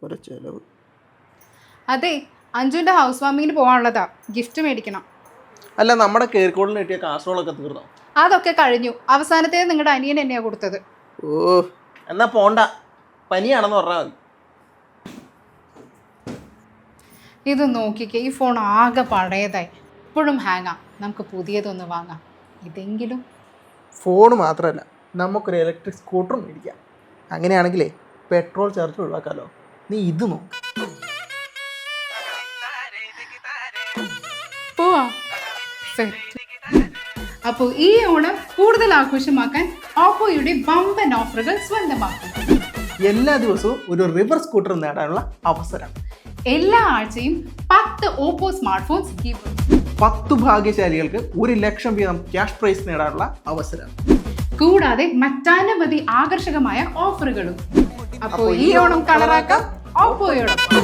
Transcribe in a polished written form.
ഒരു ചെലവ്. അതെ, അഞ്ജുവിന്റെ ഹൗസ് വാമിങ്ങിന് പോകാനുള്ളതാ, ഗിഫ്റ്റ് മേടിക്കണം. അല്ല, നമ്മുടെ കേറിക്കോളിന് കിട്ടിയ കാസറോളൊക്കെ തീർന്നോ? അതൊക്കെ കഴിഞ്ഞു. അവസാനത്തെ നിങ്ങളുടെ അനിയൻ എന്നെയാ കൊടുത്തത്. ഓ, എന്നാ പോണ്ട, പനിയാണെന്ന് പറഞ്ഞാൽ മതി. ഇത് നോക്കിക്കേ, ഈ ഫോൺ ആകെ പഴയതായി, ഇപ്പോഴും ഹാങ്ങാ. നമുക്ക് പുതിയതൊന്ന് വാങ്ങാം. ഇതെങ്കിലും. ഫോൺ മാത്രമല്ല, നമുക്കൊരു ഇലക്ട്രിക് സ്കൂട്ടറും മേടിക്കാം. അങ്ങനെയാണെങ്കിലേ പെട്രോൾ ചാർജ് ഒഴിവാക്കാമല്ലോ. നീ ഇത് നോക്ക്. പോവാ. അപ്പോൾ ഈ ഓണം കൂടുതൽ ആഘോഷമാക്കാൻ ഓപ്പോയുടെ വമ്പൻ ഓഫറുകൾ സ്വന്തമാക്കും. എല്ലാ ദിവസവും ഒരു റിവർ സ്കൂട്ടർ നേടാനുള്ള അവസരം. എല്ലാ ആഴ്ചയും 10 ഓപ്പോ സ്മാർട്ട് ഫോൺസ് ഗിവ്. 10 ഭാഗ്യശാലികൾക്ക് 1 ലക്ഷം വീതം ക്യാഷ് പ്രൈസ് നേടാനുള്ള അവസരം. കൂടാതെ മറ്റനവധി ആകർഷകമായ ഓഫറുകളും. അപ്പോൾ ഈ ഓണം കളറാക്കാം ഓപ്പോയോടൊപ്പം.